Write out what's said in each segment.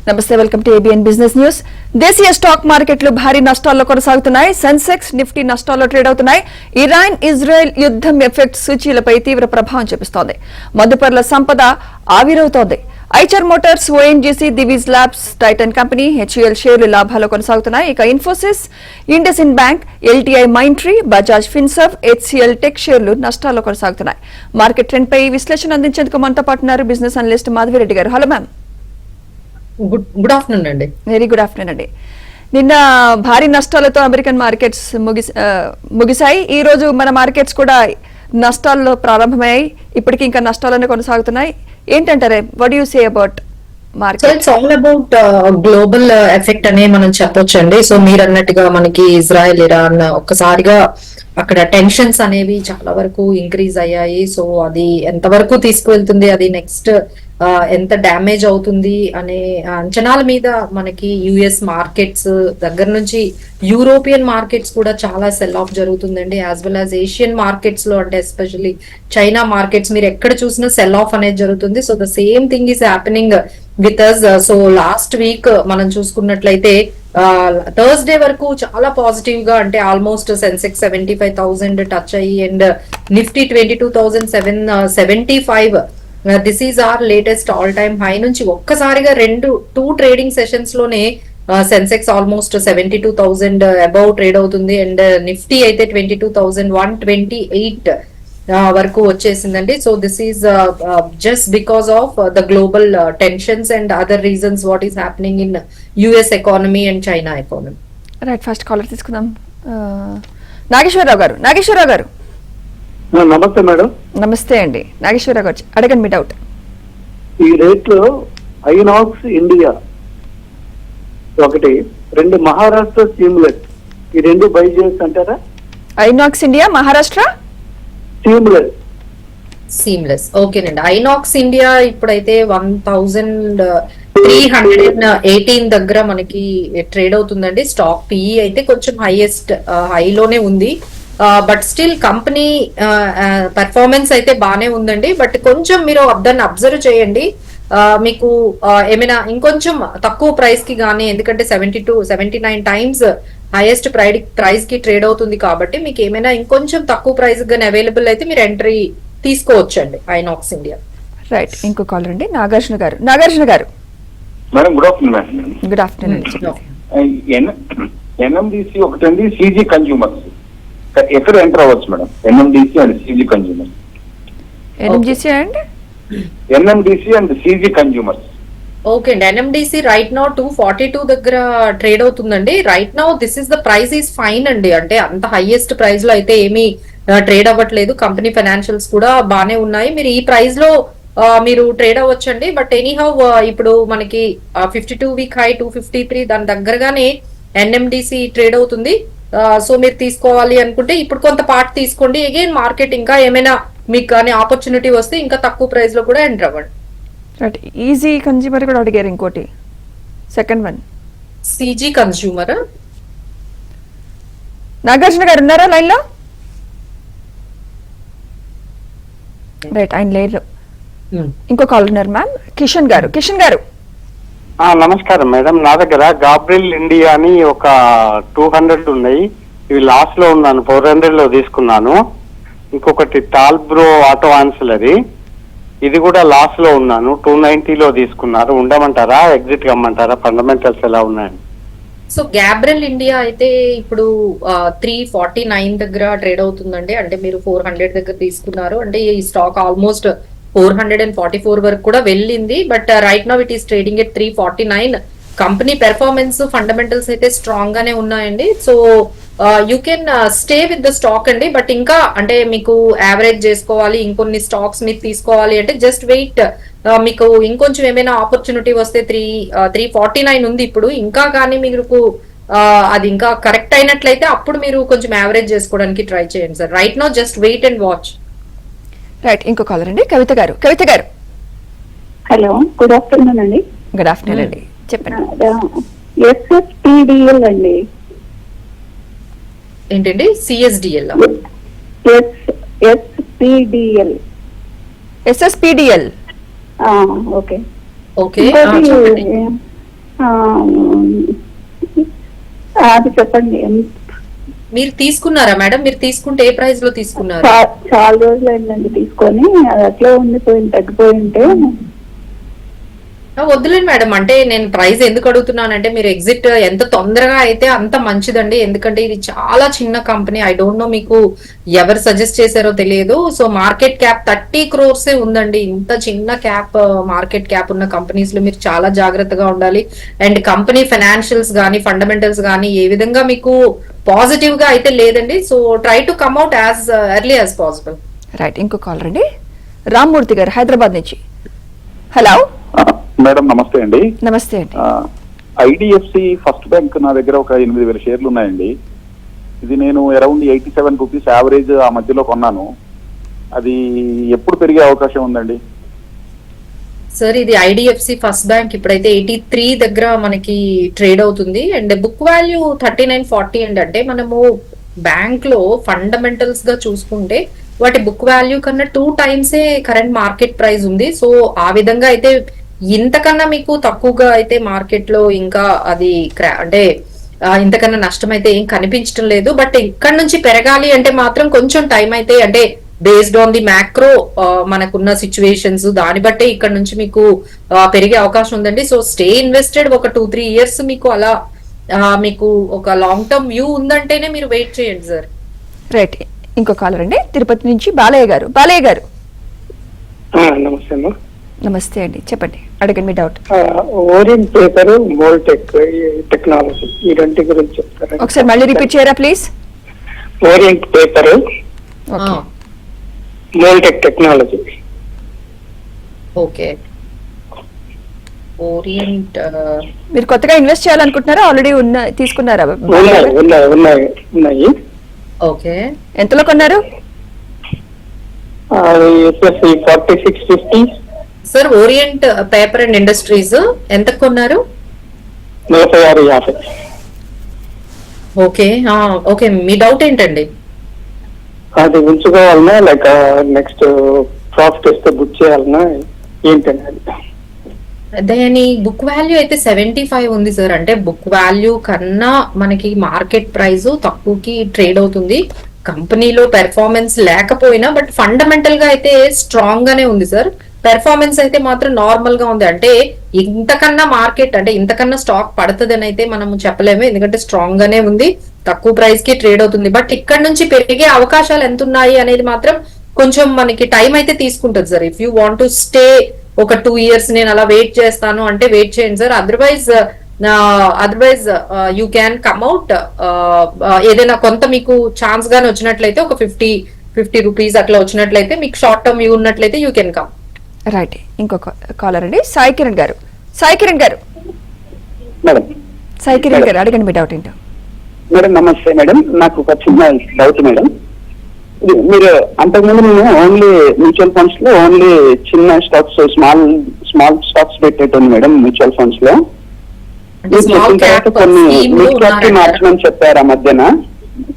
నమస్తే, welcome to ABN business news. దేశీయ stock మార్కెట్లు భారీ నష్టాల్లో కొనసాగుతున్నాయి. సెన్సెక్స్, నిఫ్టీ నష్టాల్లో ట్రేడ్ అవుతున్నాయి. ఇరాన్ ఇజ్రాయెల్ యుద్ధం ఎఫెక్ట్ సూచీలపై తీవ్ర ప్రభావం చూపిస్తోంది. మదుపర్ల సంపద ఆవిరవుతోంది. ఐచర్ మోటార్స్, ఓఎన్జీసీ, దివీస్ ల్యాబ్స్, టైటన్ కంపెనీ, హెచ్యుఎల్ షేర్లు లాభాల్లో కొనసాగుతున్నాయి. ఇక ఇన్ఫోసిస్, ఇండస్ఇండ్ బ్యాంక్, ఎల్టీఐ మైంట్రీ, బజాజ్ ఫిన్సర్వ్, హెచ్సిఎల్ టెక్ షేర్లు నష్టాల్లో కొనసాగుతున్నాయి. మార్కెట్ ట్రెండ్ పై విశ్లేషణ అందించేందుకు మనతో పాటు ఉన్నారు బిజినెస్ అనలిస్ట్ మాధవిరెడ్డి గారు. Hello ma'am. గుడ్ ఆఫ్టర్నూన్ అండి. వెరీ గుడ్ ఆఫ్టర్నూన్ అండి. నిన్న భారీ నష్టాలతో అమెరికన్ మార్కెట్స్ ముగిశాయి. ఈ రోజు మన మార్కెట్స్ కూడా నష్టాల్లో ప్రారంభమయ్యాయి. ఇప్పటికీ ఇంకా నష్టాలనే కొనసాగుతున్నాయి. ఏంటంటారే, what you say about market? It's all about global effect అనే మనం చెప్పొచ్చండి. సో మీరు అన్నట్టుగా మనకి ఇజ్రాయెల్, ఇరాన్ ఒక్కసారిగా అక్కడ టెన్షన్స్ అనేవి చాలా వరకు ఇంక్రీజ్ అయ్యాయి. సో అది ఎంతవరకు తీసుకువెళ్తుంది, అది నెక్స్ట్ ఎంత డ్యామేజ్ అవుతుంది అనే అంచనాల మీద మనకి యుఎస్ మార్కెట్స్ దగ్గర నుంచి యూరోపియన్ మార్కెట్స్ కూడా చాలా సెల్ ఆఫ్ జరుగుతుందండి. As well as Asian markets లో, అంటే ఎస్పెషల్లీ చైనా మార్కెట్స్ మీరు ఎక్కడ చూసినా సెల్ ఆఫ్ అనేది జరుగుతుంది. So the same thing is happening with us. So last week మనం చూసుకున్నట్లయితే థర్స్డే వరకు చాలా పాజిటివ్ గా, అంటే ఆల్మోస్ట్ సెన్సెక్స్ 75,000 టచ్ అయ్యి and Nifty 22,775. This is our latest all time high నుంచి ఒక్కసారిగా టూ ట్రేడింగ్ సెషన్స్ లోనే సెన్సెక్స్ ఆల్మోస్ట్ 72,000 అబౌవ్ ట్రేడ్ అవుతుంది అండ్ నిఫ్టీ అయితే 22,128 వరకు వచ్చేసిందండి. So this is just because of the global tensions and other reasons what is happening in US economy and China economy. Right, first caller తీసుకుందాం. నాగేశ్వరరావు గారు. నమస్తే madam. నమస్తే అండి నాగేశ్వరరావు గారు, అడగండి మీ డౌట్. ఈ రేట్లో ఐనాక్స్ ఇండియా ఒకటి, రెండు మహారాష్ట్ర సీమ్లెస్, ఈ రెండు బై చేయొచ్చు అంటారా? ఐనాక్స్ ఇండియా, మహారాష్ట్ర సీమ్లెస్ ఓకేనండి. ఐనాక్స్ ఇండియా ఇప్పుడైతే 1,318 దగ్గర మనకి ట్రేడ్ అవుతుందండి. స్టాక్ పిఈ అయితే కొంచెం హైయెస్ట్ హైలోనే ఉంది. బట్ స్టిల్ కంపెనీ పెర్ఫార్మెన్స్ అయితే బానే ఉందండి. బట్ కొంచెం మీరు దాన్ని అబ్జర్వ్ చేయండి. మీకు ఏమైనా ఇంకొంచెం తక్కువ ప్రైస్ కి గానీ, ఎందుకంటే 79 టైమ్స్ హైయెస్ట్ ప్రైస్ కి ట్రేడ్ అవుతుంది కాబట్టి మీకు ఏమైనా ఇంకొంచెం తక్కువ ప్రైస్ గానీ అవైలబుల్ అయితే మీరు ఎంట్రీ తీసుకోవచ్చండి ఐనాక్స్ ఇండియా. రైట్, ఇంకో కాలర్ అండి నాగార్జున గారు. Madam good afternoon. Good afternoon. NMDC ఒకటండి, సిజీ కన్జ్యూమర్స్ ఎక్కడ ఎంటర్ అవ్వచ్చు madam? NMDC and సిజీ consumers. NMDC and సిజీ consumers. Okay అండి. ఎన్ఎండిసి రైట్ నౌ 242 దగ్గర ట్రేడ్ అవుతుందండి. Right now this is the price is fine అండి. అంటే అంత హైయెస్ట్ ప్రైస్ లో అయితే ఏమీ ట్రేడ్ అవ్వట్లేదు. కంపెనీ ఫైనాన్షియల్స్ కూడా బానే ఉన్నాయి. మీరు ఈ ప్రైస్ లో మీరు ట్రేడ్ అవ్వచ్చండి. బట్ ఎనీహౌ ఇప్పుడు మనకి 52 వీక్ హై 253 దాని దగ్గరగానే ఎన్ఎండిసి ట్రేడ్ అవుతుంది. సో మీరు తీసుకోవాలి అనుకుంటే ఇప్పుడు కొంత పార్ట్ తీసుకోండి. అగైన్ మార్కెట్ ఇంకా ఏమైనా మీకు కానీ ఆపర్చునిటీ వస్తే ఇంకా తక్కువ ప్రైస్ లో కూడా ఎంటర్ అవ్వండి. రైట్, ఈజీ కన్జ్యూమర్ కూడా అడిగారు. ఇంకోటి సెకండ్ వన్ సిజీ కన్స్యూమర్. నాగార్జున గారు ఉన్నారా లైన్ లో? రైట్, ఆయన లేరు. ఇంకో కాల్ ఉన్నారు మ్యామ్, కిషన్ గారు. నమస్కారం మేడం. నా దగ్గర గాబ్రియల్ ఇండియా అని ఒక 200 ఉన్నాయి. ఇవి లాస్ లో ఉన్నాను, 400 లో తీసుకున్నాను. ఇంకొకటి టాల్బ్రో ఆటో ఆన్సిలరీ, ఇది కూడా లాస్ లో ఉన్నాను, 290 లో తీసుకున్నారు. ఉండమంటారా, ఎగ్జిట్ కమ్మంటారా? ఫండమెంటల్స్ ఎలా ఉన్నాయండి? సో గ్యాబ్రియల్ ఇండియా అయితే ఇప్పుడు 349 దగ్గర ట్రేడ్ అవుతుందండి. అంటే మీరు 400 దగ్గర తీసుకున్నారు అంటే ఈ స్టాక్ ఆల్మోస్ట్ 444 వరకు కూడా వెళ్ళింది. But right now it is trading at 349. Company performance fundamentals అయితే స్ట్రాంగ్ గానే ఉన్నాయండి. So you can stay with the stock అండి. బట్ ఇంకా అంటే మీకు యావరేజ్ చేసుకోవాలి, ఇంకొన్ని స్టాక్స్ మీరు తీసుకోవాలి అంటే జస్ట్ వెయిట్. మీకు ఇంకొంచెం ఏమైనా ఆపర్చునిటీ వస్తే 349 ఉంది ఇప్పుడు. ఇంకా కానీ మీకు అది ఇంకా కరెక్ట్ అయినట్లయితే అప్పుడు మీరు కొంచెం యావరేజ్ చేసుకోవడానికి ట్రై చేయండి sir. Right now just wait and watch. Right, ఇంకో కాలర్ అండి కవిత గారు. హలో, గుడ్ ఆఫ్టర్నూన్ అండి. గుడ్ ఆఫ్టర్నూన్ అండి, చెప్పండి. ఎస్ఎస్పిడిఎల్ అండి. ఏంటండి? సిఎస్డిఎల్. ఎస్ఎస్పిడిఎల్. ఓకే. అది చెప్పండి. మీరు తీసుకున్నారా మేడం? మీరు తీసుకుంటే ఏ ప్రైస్ లో తీసుకున్నారు? చాలా రోజులు అయిందండి తీసుకొని, అది అట్లా ఉండిపోయింది, తగ్గిపోయి ఉంటే. వద్దులేండి మేడం, అంటే నేను ప్రైస్ ఎందుకు అడుగుతున్నానంటే మీరు ఎగ్జిట్ ఎంత తొందరగా అయితే అంత మంచిదండి. ఎందుకంటే ఇది చాలా చిన్న కంపెనీ. ఐ డోంట్ నో మీకు ఎవరు సజెస్ట్ చేశారో తెలియదు. సో మార్కెట్ క్యాప్ 30 crores ఉందండి. ఇంత చిన్న క్యాప్, మార్కెట్ క్యాప్ ఉన్న కంపెనీస్ లో మీరు చాలా జాగ్రత్తగా ఉండాలి. అండ్ కంపెనీ ఫైనాన్షియల్స్ గానీ ఫండమెంటల్స్ గానీ ఏ విధంగా మీకు పాజిటివ్ గా అయితే లేదండి. So try to come out as early as possible. Right, ఇంకో కాలర్ అండి, రామ్మూర్తి గారు హైదరాబాద్ నుంచి. హలో మేడం నమస్తే అండి. నమస్తే అండి. ఐడిఎఫ్సి ఫస్ట్ బ్యాంక్ నా దగ్గర ఒక 8,000 షేర్లు ఉన్నాయండి. ఇది నేను అరౌండ్ 87 రూపీస్ యావరేజ్ ఆ మధ్యలో కొన్నాను. అది ఎప్పుడు పెరిగే అవకాశం ఉందండి? సార్ ఇది ఐడిఎఫ్సి ఫస్ట్ బ్యాంక్ ఇప్పుడైతే 83 దగ్గర మనకి ట్రేడ్ అవుతుంది. అండ్ బుక్ వాల్యూ 3940 అండి. అంటే మనము బ్యాంక్ లో ఫండమెంటల్స్ గా చూసుకుంటే వాటి బుక్ వాల్యూ కన్నా 2 times కరెంట్ మార్కెట్ ప్రైస్ ఉంది. సో ఆ విధంగా అయితే ఇంతకన్నా మీకు తక్కువగా అయితే మార్కెట్ లో ఇంకా అది అంటే ఇంతకన్నా నష్టం అయితే ఏం కనిపించడం లేదు. బట్ ఇక్కడ నుంచి పెరగాలి అంటే మాత్రం కొంచెం టైం అయితే, అంటే బేస్డ్ ఆన్ ది మ్యాక్రో మనకున్న సిచ్యువేషన్స్ దాన్ని బట్టే ఇక్కడ నుంచి మీకు పెరిగే అవకాశం ఉందండి. సో స్టే ఇన్వెస్టెడ్ ఒక 2-3 years మీకు అలా మీకు ఒక లాంగ్ టర్మ్ వ్యూ ఉందంటేనే మీరు వెయిట్ చేయండి సార్. రైట్, ఇంకో కాలర్ అండి, తిరుపతి నుంచి బాలయ్య గారు. బాలయ్య గారు నమస్తే అమ్మా. నమస్తే అండి, చెప్పండి, అడగండి మీ డౌట్. ఓరియంట్ పేపర్, మోల్టెక్ టెక్నాలజీ, ఈ రెంటి గురించి చెప్తారా? ఒకసారి మళ్ళీ రిపీట్ చేయరా please. Orient Paper, Moltek technology. Okay, Orient మీరు కొత్తగా ఇన్వెస్ట్ చేయాలనుకుంటున్నారా, ఆల్రెడీ తీసుకున్నారా? ఉన్నాయి. ఓకే, ఎంతలో కొన్నారు? 4650. Sir orient paper and industries ఎంత కొన్నారు? 4650. ఓకే ఓకే, మీ డౌట్ ఏంటండి? అది ఉంచుకోవాలన్నా లేక నెక్స్ట్ ప్రాఫిట్ వస్తే బుక్ చేయాలన్నా ఏంటండి? దాని బుక్ వాల్యూ అయితే 75 ఉంది సార్. అంటే బుక్ వాల్యూ కన్నా మనకి మార్కెట్ ప్రైస్ తక్కువకి ట్రేడ్ అవుతుంది. కంపెనీలో పెర్ఫార్మెన్స్ లేకపోయినా బట్ ఫండమెంటల్ గా అయితే స్ట్రాంగ్ గానే ఉంది సార్. పెర్ఫార్మెన్స్ అయితే మాత్రం నార్మల్ గా ఉంది. అంటే ఇంతకన్నా మార్కెట్ అంటే ఇంతకన్నా స్టాక్ పడుతుందని అయితే మనం చెప్పలేము, ఎందుకంటే స్ట్రాంగ్ గానే ఉంది, తక్కువ ప్రైస్ కి ట్రేడ్ అవుతుంది. బట్ ఇక్కడ నుంచి పెరిగే అవకాశాలు ఎంత ఉన్నాయి అనేది మాత్రం కొంచెం మనకి టైం అయితే తీసుకుంటుంది sir. If you want to stay ఒక 2 years నేను అలా వెయిట్ చేస్తాను అంటే వెయిట్ చేయండి sir. Otherwise you can come out. ఏదైనా కొంత మీకు ఛాన్స్ గానే వచ్చినట్లయితే ఒక 50 రూపీస్ అట్లా వచ్చినట్లయితే మీకు షార్ట్ టర్మ్ వ్యూ ఉన్నట్లయితే యూ కెన్ కమ్. రైట్, ఇంకొక కాలర్ అండి, సాయి కిరణ్ గారు. సాయి కిరణ్ గారు అడగండి మీ డౌట్ ఏంటో. మేడం నమస్తే మేడం, నాకు ఒక చిన్న డౌట్ మేడం. మీరు అంతకుముందు నేను ఓన్లీ మ్యూచువల్ ఫండ్స్ లో ఓన్లీ చిన్న స్టాక్స్, స్మాల్ స్టాక్స్ పెట్టేటోండి మేడం మ్యూచువల్ ఫండ్స్ లో. కొన్ని మిడ్ క్యాప్ కి మార్చమని చెప్పారు, ఆ మధ్యన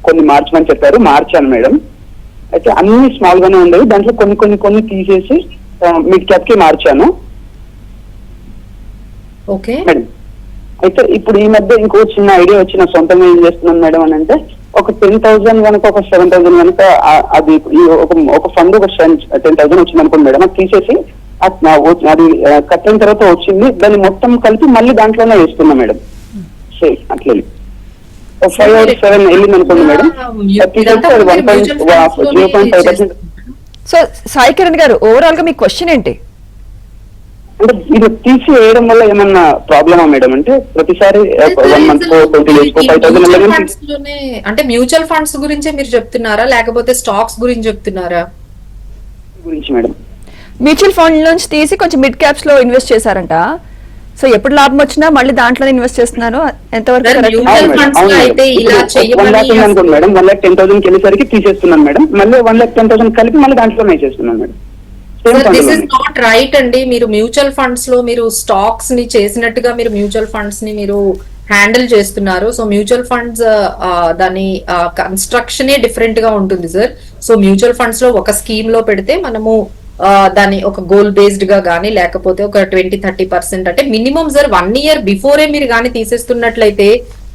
కొన్ని మార్చమని చెప్పారు, మార్చాను మేడం. అయితే అన్ని స్మాల్ గానే ఉండేవి, దాంట్లో కొన్ని తీసేసి మిడ్ క్యాప్ కి మార్చాను ఓకే మేడం. అయితే ఇప్పుడు ఈ మధ్య ఇంకో చిన్న ఐడియా వచ్చిన సొంతంగా ఏం చేస్తున్నాను మేడం అని అంటే, ఒక 10,000 కనుక ఒక 7,000 కనుక అది ఒక ఫండ్ ఒక 10,000 వచ్చింది అనుకోండి మేడం, అది తీసేసి అది కట్ అయిన తర్వాత వచ్చింది దాన్ని మొత్తం కలిపి మళ్ళీ దాంట్లోనే వేస్తున్నా మేడం. సేమ్ అట్లే 5 or 7 వెళ్ళింది అనుకోండి మేడం, 0.5%. సో సాయి కిరణ్ గారు, ఓవరాల్ గా మీ క్వశ్చన్ ఏంటి? అంటే ఇది తీసి వేయడం వల్ల ఏమన్నా ప్రాబ్లమా మేడం? అంటే ప్రతిసారి 1 month 20 days 5,000 అంటే మ్యూచువల్ ఫండ్స్ గురించే మీరు చెప్తున్నారా లేకపోతే స్టాక్స్ గురించి చెప్తున్నారా? గురించి మేడం. మ్యూచువల్ ఫండ్ నుంచి తీసి కొంచెం మిడ్ క్యాప్స్ లో ఇన్వెస్ట్ చేశారంట. సో ఎప్పుడు లాభం వచ్చినా మళ్ళీ దాంట్లోనే ఇన్వెస్ట్ చేస్తున్నాను, ఎంతవరకు అనుకోండి మేడం. 1,10,000 వెళ్ళేసరికి తీసేస్తున్నాను మేడం, మళ్ళీ 1,10,000 కలిపి మళ్ళీ దాంట్లోనే చేస్తున్నాను madam. This is not right అండి. మీరు మ్యూచువల్ ఫండ్స్ లో మీరు స్టాక్స్ ని చేసినట్టుగా మీరు మ్యూచువల్ ఫండ్స్ ని మీరు హ్యాండిల్ చేస్తున్నారు. సో మ్యూచువల్ ఫండ్స్ దాని కన్స్ట్రక్షన్ డిఫరెంట్ గా ఉంటుంది సార్. సో మ్యూచువల్ ఫండ్స్ లో ఒక స్కీమ్ లో పెడితే మనము దాని ఒక గోల్ బేస్డ్ గా గానీ లేకపోతే ఒక 20-30% అంటే మినిమం సార్ 1 year బిఫోరే మీరు గానీ తీసేస్తున్నట్లయితే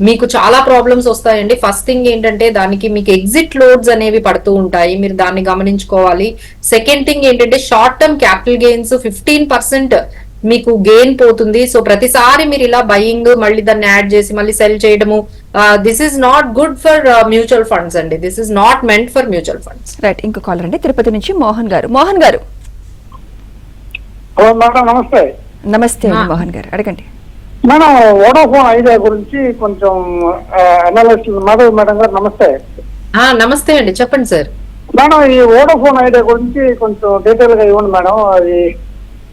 మీకు చాలా ప్రాబ్లమ్స్ వస్తాయండి. ఫస్ట్ థింగ్ ఏంటంటే దానికి మీకు ఎగ్జిట్ లోడ్స్ అనేవి పడుతూ ఉంటాయి, మీరు దాన్ని గమనించుకోవాలి. సెకండ్ థింగ్ ఏంటంటే షార్ట్ టర్మ్ క్యాపిటల్ గెయిన్స్ 15% మీకు గెయిన్ పోతుంది. సో ప్రతిసారి మీరు ఇలా బయింగ్ మళ్ళీ దాన్ని యాడ్ చేసి మళ్ళీ సెల్ చేయడము, this is not good for mutual funds అండి. This is not meant for mutual funds. Right, ఇంకో కాలర్ అండి తిరుపతి నుంచి మోహన్ గారు. మోహన్ గారు మేడం నమస్తే. నమస్తే అండి మోహన్ గారు, అడగండి. మేడం వోడాఫోన్ ఐడియా గురించి కొంచెం అనాలిసిస్ మేడం గారు నమస్తే. నమస్తే అండి, చెప్పండి సార్. మేడం ఈ వోడాఫోన్ ఐడియా గురించి కొంచెం డీటెయిల్ గా ఇవ్వండి మేడం. అది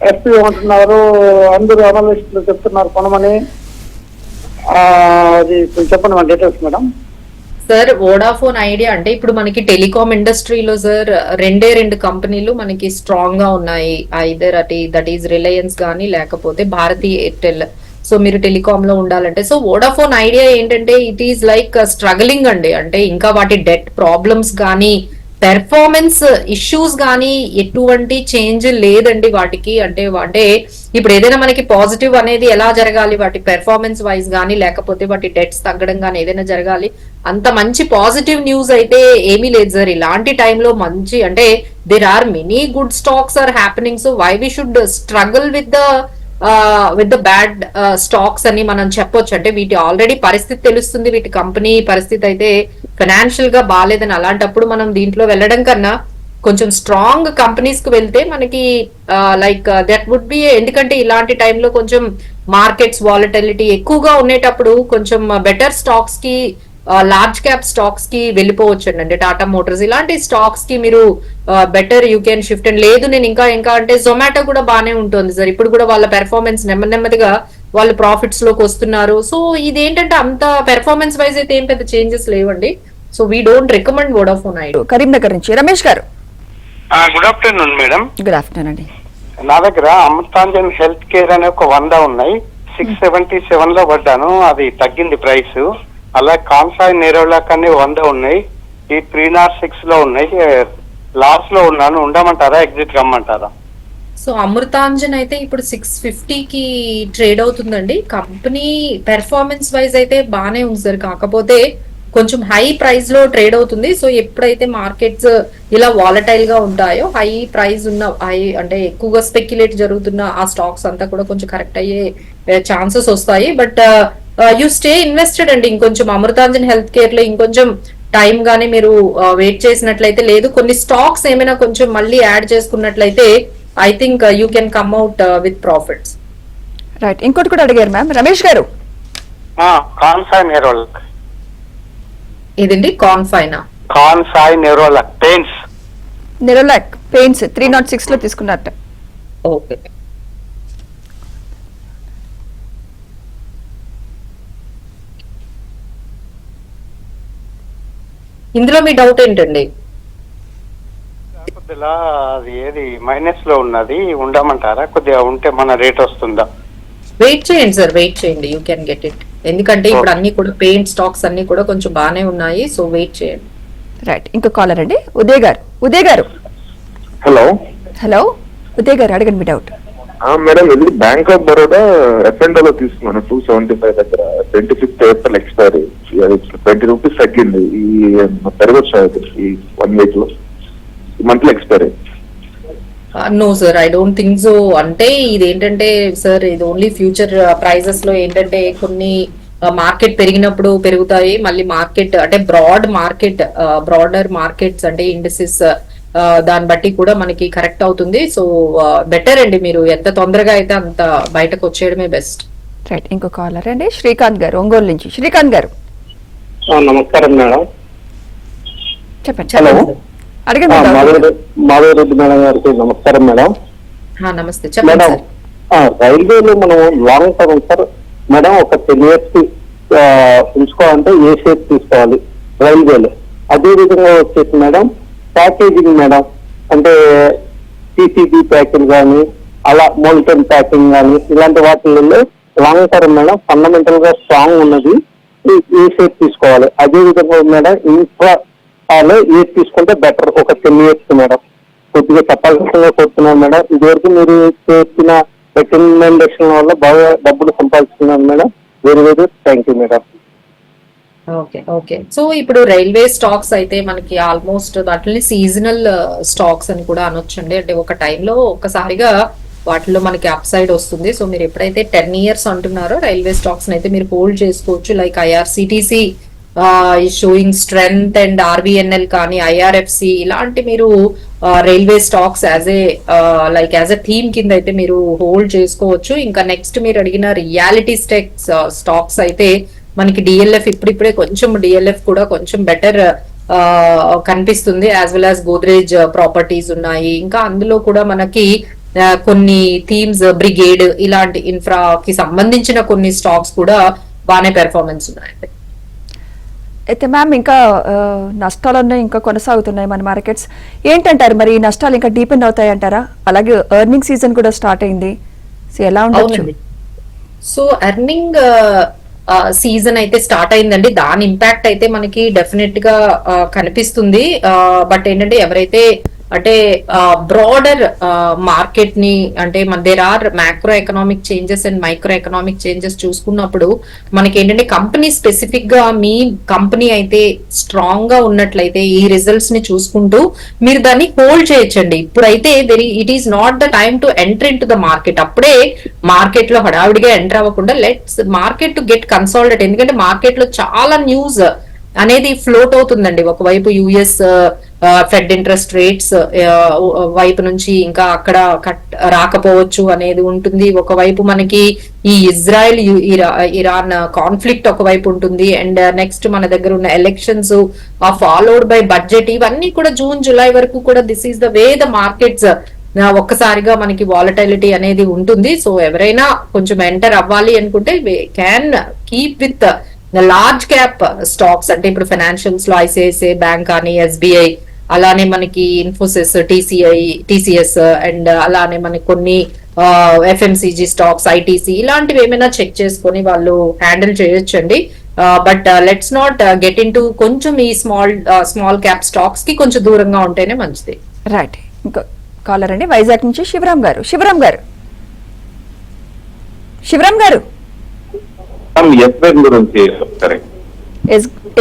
ఎస్పీ అంటున్నారు, అందరూ అనలిస్టులు చెప్తున్నారు కొనమని, అది చెప్పండి madam details madam. Sir Vodafone idea అంటే ఇప్పుడు మనకి టెలికాం ఇండస్ట్రీలో సార్ రెండు కంపెనీలు మనకి స్ట్రాంగ్ గా ఉన్నాయి. ఐదర్ దట్ ఈస్ రిలయన్స్ గానీ లేకపోతే భారతీ ఎయిర్టెల్. సో మీరు టెలికామ్ లో ఉండాలంటే సో వోడాఫోన్ ఐడియా ఏంటంటే ఇట్ ఈస్ లైక్ స్ట్రగలింగ్ అండి. అంటే ఇంకా వాటి డెట్ ప్రాబ్లమ్స్ కానీ పెర్ఫార్మెన్స్ ఇష్యూస్ కానీ ఎటువంటి చేంజ్ లేదండి వాటికి. అంటే ఇప్పుడు ఏదైనా మనకి పాజిటివ్ అనేది ఎలా జరగాలి, వాటి పెర్ఫార్మెన్స్ వైజ్ కానీ లేకపోతే వాటి డెట్స్ తగ్గడం కానీ ఏదైనా జరగాలి, అంత మంచి పాజిటివ్ న్యూస్ అయితే ఏమీ లేదు సార్. ఇలాంటి టైంలో మంచి అంటే there are many good stocks are happening. So why we should struggle with the bad stocks అని మనం చెప్పొచ్చు. అంటే వీటి ఆల్రెడీ పరిస్థితి తెలుస్తుంది, వీటి కంపెనీ పరిస్థితి అయితే ఫైనాన్షియల్ గా బాగాలేదని. అలాంటప్పుడు మనం దీంట్లో వెళ్ళడం కన్నా కొంచెం స్ట్రాంగ్ కంపెనీస్ కు వెళ్తే మనకి లైక్ దట్ వుడ్ బి. ఎందుకంటే ఇలాంటి టైంలో కొంచెం మార్కెట్స్ వాలటిలిటీ ఎక్కువగా ఉండేటప్పుడు కొంచెం బెటర్ స్టాక్స్ కి లార్జ్ క్యాప్ స్టాక్స్ కి వెళ్ళిపోవచ్చు అండి. టాటా మోటార్స్ ఇలాంటి స్టాక్స్ కి మీరు better you can shift. And లేదు నేను ఇంకా అంటే జొమాటో కూడా బాగానే ఉంటుంది సార్. ఇప్పుడు కూడా వాళ్ళ పెర్ఫార్మెన్స్ నెమ్మదిగా వాళ్ళు ప్రాఫిట్స్ లోకి వస్తున్నారు. సో ఇదేంటంటే అంత పెర్ఫార్మెన్స్ వైజ్ అయితే ఏం పెద్ద చేంజెస్ లేవండి. So we don't recommend Vodafone idea. Karimnagar నుంచి రమేష్ గారు. Good afternoon madam. Good afternoon అండి. నా దగ్గర అమృతాంజన్ హెల్త్ కేర్ అనే ఒక 100 ఉన్నాయి. 677 లో పడ్డాను, అది తగ్గింది ప్రైస్. అలా కాన్సాయ్ నెరోలాక్ అనే 100 ఉన్నాయి, ఈ 306 లో ఉన్నాయి. లాస్ లో ఉన్నాను, ఉండమంటారా ఎగ్జిట్ కమ్మంటారా? సో అమృతాంజన్ అయితే ఇప్పుడు 650కి ట్రేడ్ అవుతుందండి. కంపెనీ పెర్ఫార్మెన్స్ వైజ్ అయితే బాగానే ఉంది సార్, కాకపోతే కొంచెం హై ప్రైస్ లో ట్రేడ్ అవుతుంది. సో ఎప్పుడైతే మార్కెట్స్ ఇలా వాలటైల్ గా ఉంటాయో హై ప్రైస్ ఉన్న అంటే ఎక్కువగా స్పెక్యులేట్ జరుగుతున్న ఆ స్టాక్స్ అంతా కూడా కొంచెం కరెక్ట్ అయ్యే ఛాన్సెస్ వస్తాయి. బట్ యూ స్టే ఇన్వెస్టెడ్ అండి. ఇంకొంచెం అమృతాంజన్ హెల్త్ కేర్ లో ఇంకొంచెం టైం గానీ మీరు వెయిట్ చేసినట్లయితే, లేదు కొన్ని స్టాక్స్ ఏమైనా కొంచెం మళ్ళీ యాడ్ చేసుకున్నట్లయితే I think you can come out with profits. Right, ఇంకోటి కూడా అడిగారు మ్యామ్. రమేష్ గారు. కాన్సాయ్ నెరోలాక్. ఇదండి కాన్ఫైనా? Kansai Nerolac pains. Nerolac pains 306 లో తీసుకున్నట్ట. ఓకే. ఇందులో మీ డౌట్ ఏంటండి? కొద్దిగా అది ఏది మైనస్ లో ఉన్నది, ఉండమంటారా? కొద్దిగా ఉంటే మన రేట్ వస్తుందా? వెయిట్ చేయండి సార్, వెయిట్ చేయండి, యూ కెన్ గెట్ ఇట్. ఎందుకంటే ఇప్పుడు అన్ని కూడా పెయింట్ స్టాక్స్ అన్ని కూడా కొంచెం బాగానే ఉన్నాయి. సో వెయిట్ చేయండి. రైట్, ఇంకో కాలర్ అండి ఉదయ్ గారు. ఉదయ్ గారు. హలో హలో ఉదయ్ గారు, అడగండి మీ డౌట్. మేడం, ఇది బ్యాంక్ ఆఫ్ బరోడా F&O లో తీసుకున్నాను 275 దగ్గర. 25th April expiry. 20 రూపీస్ తగ్గింది. ఈ పెరగొచ్చు ఈ 1 week లో, monthly expiry. No sir, I don't think so. అంటే ఇదేంటంటే సార్, ఇది ఓన్లీ ఫ్యూచర్ ప్రైజెస్ లో ఏంటంటే కొన్ని మార్కెట్ పెరిగినప్పుడు పెరుగుతాయి, మళ్ళీ మార్కెట్ అంటే బ్రాడర్ మార్కెట్స్ అంటే ఇండస్ట్రీస్ దాన్ని బట్టి కూడా మనకి కరెక్ట్ అవుతుంది. సో బెటర్ అండి, మీరు ఎంత తొందరగా అయితే అంత బయటకు వచ్చేయడమే బెస్ట్. రైట్, ఇంకో కాలర్ అండి శ్రీకాంత్ గారు ఒంగోలు నుంచి. శ్రీకాంత్ గారు. నమస్కారం మేడం. చెప్పండి. హలో, అడగండి. మాధవరెడ్డి మేడం గారికి నమస్కారం మేడం. నమస్తే, చెప్పండి మేడం. రైల్వేలో మనం లాంగ్ టర్మ్ సార్ మేడం ఒక 10 years ఉంచుకోవాలంటే ఏ షేప్ తీసుకోవాలి రైల్వేలో? అదే విధంగా వచ్చేసి మేడం ప్యాకేజింగ్ మేడం, అంటే PCB ప్యాకింగ్ కానీ అలా మోల్టన్ ప్యాకింగ్ కానీ ఇలాంటి వాటిల్లో లాంగ్ టర్మ్ మేడం ఫండమెంటల్ గా స్ట్రాంగ్ ఉన్నది ఏ షేప్ తీసుకోవాలి? అదే విధంగా మేడం ఇన్ఫ్రా ఏది తీసుకుంటే బెటర్ ఒక 10 years మేడం? కొద్దిగా చెప్పాల్సిందిగా కోరుతున్నాను మేడం. ఇదివరకు మీరు చేసిన రికమెండేషన్ వల్ల బాగా డబ్బులు సంపాదిస్తున్నాను madam. Very very thank you madam. Okay okay. So ఇప్పుడు రైల్వే స్టాక్స్ అయితే మనకి ఆల్మోస్ట్ వాటిని సీజనల్ స్టాక్స్ అని కూడా అనొచ్చండి. అంటే ఒక టైంలో ఒక్కసారిగా వాటిలో మనకి అప్ సైడ్ వస్తుంది. సో మీరు ఎప్పుడైతే 10 years అంటున్నారో రైల్వే స్టాక్స్ అయితే మీరు హోల్డ్ చేసుకోవచ్చు. Like IRCTC showing strength and RVNL కానీ ఐఆర్ఎఫ్సి ఇలాంటి మీరు railway stocks as a theme కింద అయితే మీరు హోల్డ్ చేసుకోవచ్చు. ఇంకా నెక్స్ట్ మీరు అడిగిన రియాలిటీ స్టాక్స్ అయితే మనకి డిఎల్ఎఫ్ ఇప్పుడిప్పుడే కొంచెం డిఎల్ఎఫ్ కూడా కొంచెం బెటర్ కనిపిస్తుంది. As well as Godrej properties ఉన్నాయి. ఇంకా అందులో కూడా మనకి కొన్ని థీమ్స్ బ్రిగేడ్ ఇలాంటి ఇన్ఫ్రాకి సంబంధించిన కొన్ని స్టాక్స్ కూడా బాగానే పెర్ఫార్మెన్స్ ఉన్నాయండి. అయితే మ్యామ్ ఇంకా నష్టాలన్నీ ఇంకా కొనసాగుతున్నాయి మన మార్కెట్స్. ఏంటంటారు మరి ఈ నష్టాలు ఇంకా డీపెండ్ అవుతాయి అంటారా? అలాగే ఎర్నింగ్ సీజన్ కూడా స్టార్ట్ అయింది. సో ఎలా ఉండొచ్చు? సో ఎర్నింగ్ సీజన్ అయితే స్టార్ట్ అయిందండి. దాని ఇంపాక్ట్ అయితే మనకి డెఫినెట్ గా కనిపిస్తుంది. బట్ ఏంటంటే ఎవరైతే అంటే బ్రాడర్ మార్కెట్ ని అంటే there are macro economic changes and micro economic changes చూసుకున్నప్పుడు మనకి ఏంటంటే కంపెనీ స్పెసిఫిక్ గా మీ కంపెనీ అయితే స్ట్రాంగ్ గా ఉన్నట్లయితే ఈ రిజల్ట్స్ ని చూసుకుంటూ మీరు దాన్ని హోల్డ్ చేయొచ్చండి. ఇప్పుడైతే it is not the time to enter in to the market. అప్పుడే మార్కెట్ లో హడావిడిగా ఎంటర్ అవ్వకుండా let's market to get consolidate. ఎందుకంటే మార్కెట్ లో చాలా న్యూస్ అనేది ఫ్లోట్ అవుతుందండి. ఒకవైపు యుఎస్ ఫెడ్ ఇంట్రెస్ట్ రేట్స్ వైపు నుంచి ఇంకా అక్కడ రాకపోవచ్చు అనేది ఉంటుంది. ఒకవైపు మనకి ఈ ఇజ్రాయెల్ ఇరాన్ కాన్ఫ్లిక్ట్ ఒకవైపు ఉంటుంది. అండ్ నెక్స్ట్ మన దగ్గర ఉన్న ఎలక్షన్స్ ఫాలోడ్ బై బడ్జెట్ ఇవన్నీ కూడా జూన్ జూలై వరకు కూడా this is the way the markets ఒక్కసారిగా మనకి వాలటిలిటీ అనేది ఉంటుంది. సో ఎవరైనా కొంచెం ఎంటర్ అవ్వాలి అనుకుంటే can keep with large cap stocks. అంటే ఇప్పుడు ఫైనాన్షియల్స్ లో ఐసిఐసిఐ బ్యాంక్ కానీ ఎస్బీఐ అలానే మనకి ఇన్ఫోసిస్ టీసీఎస్ అండ్ అలానే మనకి కొన్ని ఎఫ్ఎంసీజీ స్టాక్స్ ఐటీసీ ఇలాంటివి ఏమైనా చెక్ చేసుకొని వాళ్ళు హ్యాండిల్ చేయొచ్చండి. But let's not get in to కొంచెం ఈ స్మాల్ క్యాప్ స్టాక్స్ కి కొంచెం దూరంగా ఉంటేనే మంచిది. రైట్. ఇంకో కాలర్ అండి వైజాగ్ నుంచి శివరాం గారు. శివరాం గారు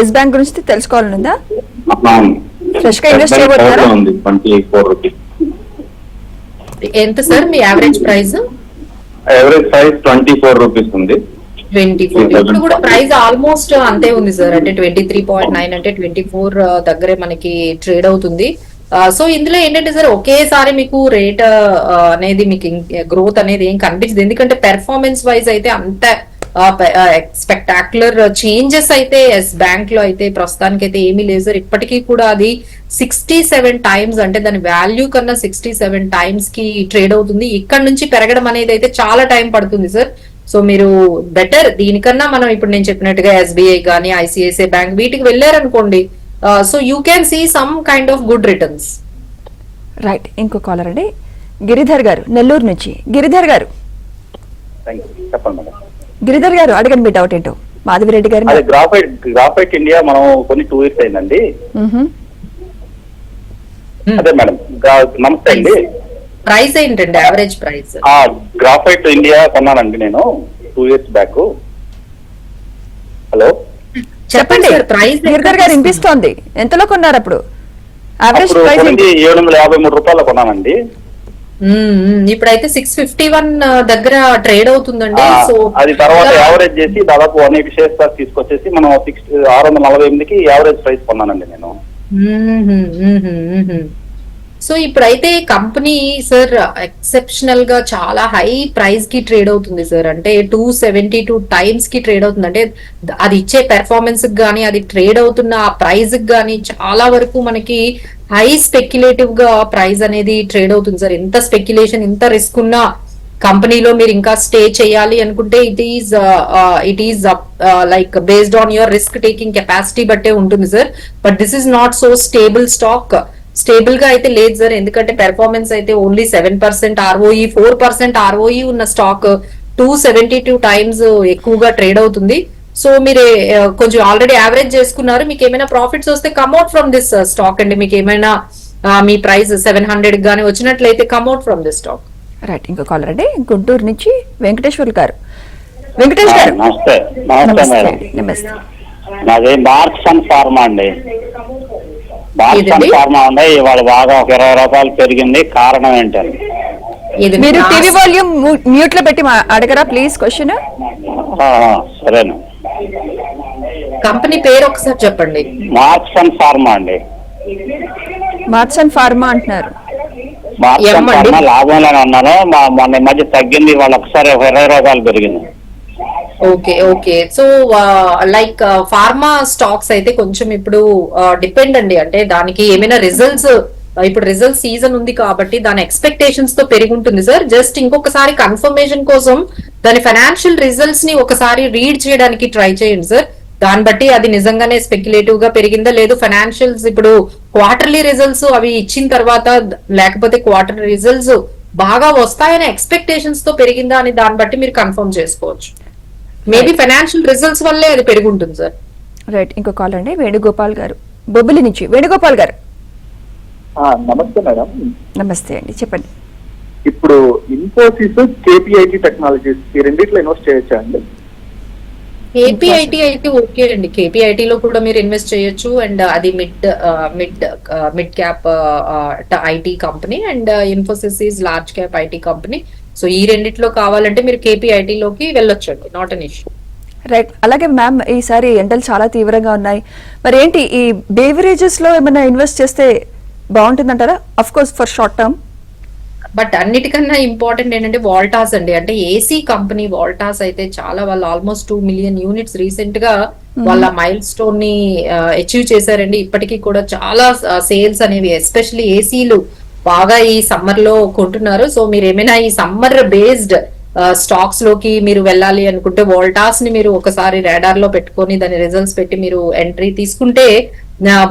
ఎస్ బ్యాంక్ గురించి తెలుసుకోవాలనుందా? ఫ్రెష్ గా ఇన్వెస్ట్ చేయబోతున్నారా? ఎంత సార్ మీ average price? Average price 24 rupees ఉంది. 24 ఇప్పుడు కూడా ప్రైస్ ఆల్మోస్ట్ అంతే ఉంది సార్. అంటే 23.9 అంటే 24 దగ్గరే మనకి ట్రేడ్ అవుతుంది. సో ఇందులో ఏంటంటే సార్ ఒకేసారి మీకు రేట్ అనేది మీకు గ్రోత్ అనేది ఏం కనిపించదు. ఎందుకంటే పెర్ఫార్మెన్స్ వైజ్ అయితే అంత స్పెక్టాక్యులర్ చేంజెస్ అయితే ఎస్ బ్యాంక్ లో అయితే ప్రస్తుతానికి అయితే ఏమీ లేదు సార్. ఇప్పటికీ కూడా అది 67 times అంటే దాని వాల్యూ కన్నా 67 times కి ట్రేడ్ అవుతుంది. ఇక్కడ నుంచి పెరగడం అనేది అయితే చాలా టైం పడుతుంది సార్. సో మీరు బెటర్ దీనికన్నా మనం ఇప్పుడు నేను చెప్పినట్టుగా ఎస్బీఐ కానీ ఐసిఐసిఐ బ్యాంక్ వీటికి వెళ్ళారనుకోండి. So you can see some kind of good returns. Right. ఇంకో కాలర్ అండి గిరిధర్ గారు నెల్లూరు నుంచి. గిరిధర్ గారు చెప్పండి మేడం. గిరిధర్ గారు అడగండి మీ డౌట్ ఏంటో. మాధవిరెడ్డి గారు. అదే గ్రాఫైట్ ఇండియా మనం కొన్ని 2 years అయిందండి. అదే మేడం నమస్తే అండి. ప్రైస్ ఏంటండి యావరేజ్ ప్రైస్? గ్రాఫైట్ ఇండియా కొన్నానండి నేను 2 years బ్యాక్. హలో చెప్పండి గిరిధర్ గారు వినిపిస్తోంది. ఎంతలో కొన్నారు అప్పుడు? యావరేజ్ ప్రైస్ 753 రూపాయలు కొన్నానండి. ఇప్పుడైతే 651 దగ్గర ట్రేడ్ అవుతుందండి. సో అది తర్వాత యావరేజ్ చేసి దాదాపు 180 shares దాకా తీసుకొచ్చేసి మనం 648కి యావరేజ్ ప్రైస్ కొన్నానండి నేను. సో ఇప్పుడైతే కంపెనీ సార్ ఎక్సెప్షనల్ గా చాలా హై ప్రైస్ కి ట్రేడ్ అవుతుంది సార్. అంటే 272 times కి ట్రేడ్ అవుతుంది. అంటే అది ఇచ్చే పెర్ఫార్మెన్స్ కి గానీ అది ట్రేడ్ అవుతున్న ఆ ప్రైస్ కి గానీ చాలా వరకు మనకి హై స్పెక్యులేటివ్ గా ప్రైస్ అనేది ట్రేడ్ అవుతుంది సార్. ఎంత స్పెక్యులేషన్ ఇంత రిస్క్ ఉన్న కంపెనీలో మీరు ఇంకా స్టే చేయాలి అనుకుంటే it is like based on your risk taking capacity బట్టే ఉంటుంది sir. But this is not so stable stock. Stable గా అయితే లేదు సార్. ఎందుకంటే పెర్ఫార్మెన్స్ అయితే ఓన్లీ 7% ROE 4% ROE ఉన్న స్టాక్ 272 times ఎక్కువగా ట్రేడ్ అవుతుంది. సో మీరు కొంచెం ఆల్రెడీ యావరేజ్ చేసుకున్నారు. మీకు ఏమైనా ప్రాఫిట్స్ వస్తే కమ్అట్ ఫ్రమ్ దిస్ స్టాక్ అండి. మీకు ఏమైనా మీ ప్రైస్ 700 గానీ వచ్చినట్లయితే కమ్అట్ ఫ్రమ్ ది స్టాక్. రైట్, ఇంకో కాలర్ అండి గుంటూరు నుంచి వెంకటేశ్వర్ గారు. వెంకటేష్ గారు నమస్తే. నమస్తే నమస్తే మేడం. అండి. నమస్తే. నాది మార్క్స్ అండ్ ఫార్మా అండి. మార్క్స్ అండ్ ఏదండి? ఫార్మా ఉంది, ఇవాళ బాగా ఒక 20 రూపాయలు పెరిగింది. కారణం ఏంటండి? మీరు టీవీ వాల్యూమ్ మ్యూట్ లో పెట్టి అడగరా ప్లీజ్ క్వశ్చన్. సరేనా. కంపెనీ పేరు ఒకసారి చెప్పండి. మార్క్స్ అండ్ ఫార్మా అండి. మార్ట్స్ అండ్ ఫార్మా అంటున్నారు. మార్క్స్ అండ్ ఏమండి? ఫార్మా లాభంలోనే ఉన్నాను. మొన్న ఈ మధ్య తగ్గింది, ఇవాళ ఒకసారి 20 రూపాయలు పెరిగింది. Okay okay. So like pharma stocks అయితే కొంచెం ఇప్పుడు డిపెండ్ అండి, అంటే దానికి ఏమైనా రిజల్ట్స్, ఇప్పుడు రిజల్ట్ సీజన్ ఉంది కాబట్టి దాని ఎక్స్పెక్టేషన్స్ తో పెరిగి ఉంటుంది సార్. జస్ట్ ఇంకొకసారి కన్ఫర్మేషన్ కోసం దాని ఫైనాన్షియల్ రిజల్ట్స్ ని ఒకసారి రీడ్ చేయడానికి ట్రై చేయండి సార్. దాన్ని బట్టి అది నిజంగానే స్పెక్యులేటివ్ గా పెరిగిందా లేదు, ఫైనాన్షియల్స్ ఇప్పుడు క్వార్టర్లీ రిజల్ట్స్ అవి ఇచ్చిన తర్వాత లేకపోతే క్వార్టర్ రిజల్ట్స్ బాగా వస్తాయనే ఎక్స్పెక్టేషన్స్ తో పెరిగిందా అని దాన్ని బట్టి మీరు కన్ఫర్మ్ చేసుకోవచ్చు. మేబీ ఫైనాన్షియల్ రిజల్ట్స్ వల్లే అది పెరిగి ఉంటుంది సార్. రైట్, ఇంకో కాల్ అండి వేణుగోపాల్ గారు బొబ్బిలి నుంచి. వేణుగోపాల్ గారు నమస్తే మేడం. నమస్తే అండి, చెప్పండి. ఇప్పుడు ఇన్ఫోసిస్, కేపీఐటీ టెక్నాలజీస్ ఈ రెండిట్లో ఇన్వెస్ట్ చేయొచ్చా అండి? కేపీఐటీ అయితే ఓకే అండి, కేపీఐటీ లో కూడా మీరు ఇన్వెస్ట్ చేయొచ్చు. అండ్ అది mid cap IT company and Infosys is large cap IT company. So ఈ రెండిట్లో కావాలంటే మీరు కేపీఐటీ లోకి వెళ్ళొచ్చండి, నాట్ అన్ ఇష్యూ. రైట్, అలాగే మ్యామ్ ఈసారి ఎండలు చాలా తీవ్రంగా ఉన్నాయి, మరి ఏంటి ఈ బేవరేజెస్ లో ఏమైనా ఇన్వెస్ట్ చేస్తే బాగుంటుందంటారా? Of course for short term. But అన్నిటికన్నా ఇంపార్టెంట్ ఏంటంటే వాల్టాస్ అండి, అంటే ఏసీ కంపెనీ వాల్టాస్ అయితే చాలా, వాళ్ళు ఆల్మోస్ట్ 2 మిలియన్ యూనిట్స్ రీసెంట్ గా వాళ్ళ మైల్ స్టోన్ ని అచీవ్ చేశారండి. ఇప్పటికీ కూడా చాలా సేల్స్ అనేవి ఎస్పెషల్లీ ఏసీలు బాగా ఈ సమ్మర్ లో కొంటున్నారు. సో మీరు ఏమైనా ఈ సమ్మర్ బేస్డ్ స్టాక్స్ లోకి మీరు వెళ్ళాలి అనుకుంటే వోల్టాస్ ని మీరు ఒకసారి రాడార్ లో పెట్టుకొని దాని రిజల్ట్స్ పెట్టి మీరు ఎంట్రీ తీసుకుంటే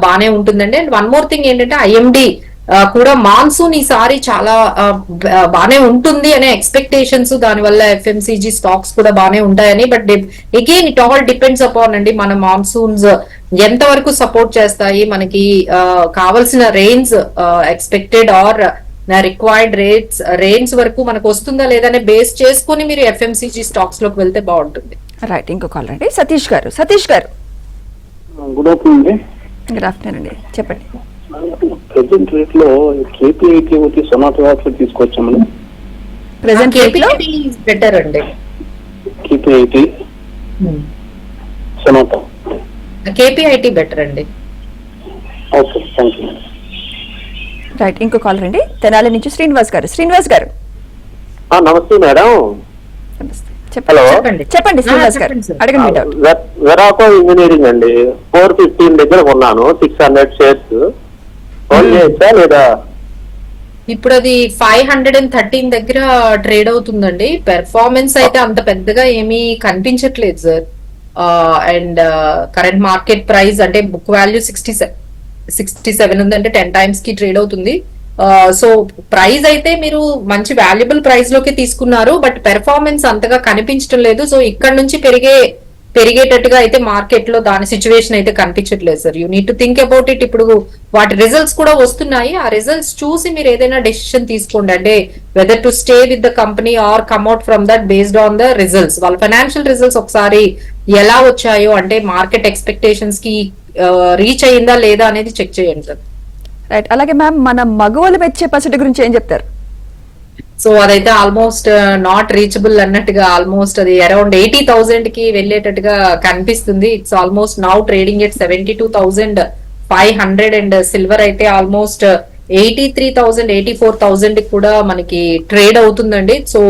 బానే ఉంటుందండి. అండ్ వన్ మోర్ థింగ్ ఏంటంటే ఐఎండి కూడా మాన్సూన్ ఈసారి చాలా బానే ఉంటుంది అనే ఎక్స్పెక్టేషన్స్, దాని వల్ల ఎఫ్ఎంసీజీ స్టాక్స్ కూడా బానే ఉంటాయని. But again it all depends upon అండి, మన మాన్సూన్స్ ఎంత వరకు సపోర్ట్ చేస్తాయి, మనకి కావాల్సిన range expected or required range వరకు మనకు వస్తుందా లేదనే బేస్ చేసుకుని మీరు ఎఫ్ఎంసీజీ స్టాక్స్ లోకి వెళ్తే బాగుంటుంది. రైట్, ఇంకో కాల్ అండి సతీష్ గారు. సతీష్ గారు గుడ్ ఆఫ్టర్నూన్ అండి. గుడ్ ఆఫ్టర్నూన్ అండి, చెప్పండి. ప్రెసెంట్ రేట్ లో కేపీఐటీ వచ్చి సొనాటా తీసుకొచ్చామని. ప్రెసెంట్ రేట్ లో బెటర్ అండి, కేపీఐటీ సొనాటా. కేపీఐటీ బెటర్ అండి. Okay, thank you. రైట్, ఇంకో కాల్ అండి తెనాలి నుంచి శ్రీనివాస్ గారు. శ్రీనివాస్ గారు నమస్తే మేడం. నమస్తే, హలో. చెప్పండి. చెప్పండి శ్రీనివాస్ గారు, చెప్పండి సార్. అడగండి మీ డౌట్. వెరాకో ఇంజనీరింగ్ అండి, 415 దగ్గర కొన్నాను, 600 షేర్స్. హోల్డ్ చేయొచ్చా లేదా? ఇప్పుడు అది 513 దగ్గర ట్రేడ్ అవుతుందండి. పెర్ఫార్మెన్స్ అయితే అంత పెద్దగా ఏమీ కనిపించట్లేదు sir. And current market price అంటే బుక్ వాల్యూ 67 ఉందంటే 10 times కి ట్రేడ్ అవుతుంది. సో ప్రైస్ అయితే మీరు మంచి వాల్యుబుల్ ప్రైస్ లోకి తీసుకున్నారు, బట్ పెర్ఫార్మెన్స్ అంతగా కనిపించడం లేదు. సో ఇక్కడ నుంచి పెరిగేటట్టుగా అయితే మార్కెట్ లో దాని సిచ్యువేషన్ అయితే కనిపించట్లేదు sir. You need to think about it. ఇప్పుడు వాటి రిజల్ట్స్ కూడా వస్తున్నాయి, ఆ రిజల్ట్స్ చూసి మీరు ఏదైనా డెసిషన్ తీసుకోండి, అంటే whether to stay with the company or come out from that based on the results. వాళ్ళ ఫైనాన్షియల్ రిజల్ట్స్ ఒకసారి ఎలా వచ్చాయో, అంటే మార్కెట్ ఎక్స్పెక్టేషన్స్ కి రీచ్ అయ్యిందా లేదా అనేది చెక్ చేయండి సార్. రైట్, అలాగే మ్యామ్ మన మగవాళ్ళు మెచ్చే పర్సెంట్ గురించి ఏం చెప్తారు? సో అదైతే ఆల్మోస్ట్ నాట్ రీచబుల్ అన్నట్టుగా, ఆల్మోస్ట్ అది అరౌండ్ 80,000 కి వెళ్ళేటట్టుగా కనిపిస్తుంది. It's almost now trading at 72,500 and silver అయితే ఆల్మోస్ట్ 83,000 84,000 కూడా మనకి ట్రేడ్ అవుతుందండి. So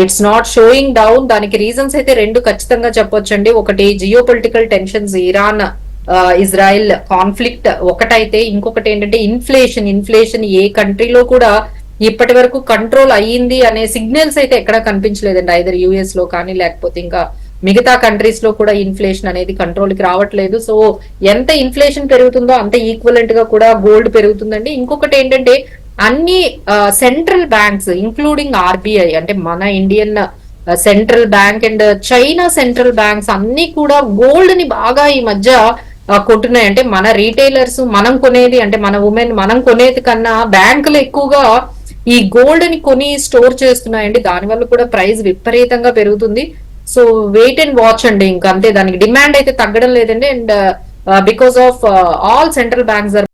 it's not showing down. దానికి రీజన్స్ అయితే రెండు ఖచ్చితంగా చెప్పొచ్చండి. ఒకటి geo political tensions, Iran Israel conflict ఒకటైతే, ఇంకొకటి ఏంటంటే ఇన్ఫ్లేషన్ ఏ కంట్రీలో కూడా ఇప్పటి వరకు కంట్రోల్ అయ్యింది అనే సిగ్నల్స్ అయితే ఎక్కడ కనిపించలేదండి. ఐదర్ యుఎస్ లో కానీ లేకపోతే ఇంకా మిగతా కంట్రీస్ లో కూడా ఇన్ఫ్లేషన్ అనేది కంట్రోల్ కి రావట్లేదు. సో ఎంత ఇన్ఫ్లేషన్ పెరుగుతుందో అంత ఈక్వలెంట్ గా కూడా గోల్డ్ పెరుగుతుందండి. ఇంకొకటి ఏంటంటే అన్ని సెంట్రల్ బ్యాంక్స్ ఇంక్లూడింగ్ ఆర్బిఐ, అంటే మన Indian central bank and China central banks అన్ని కూడా గోల్డ్ ని బాగా ఈ మధ్య కొంటున్నాయి. అంటే మన రీటైలర్స్ మనం కొనేది, అంటే మన ఉమెన్ మనం కొనేది కన్నా బ్యాంకులు ఎక్కువగా ఈ గోల్డ్ ని కొని స్టోర్ చేస్తున్నాయండి. దానివల్ల కూడా ప్రైస్ విపరీతంగా పెరుగుతుంది. సో వెయిట్ అండ్ వాచ్ అండి. ఇంకా అంతే, దానికి డిమాండ్ అయితే తగ్గడం లేదండి. And because of all central banks are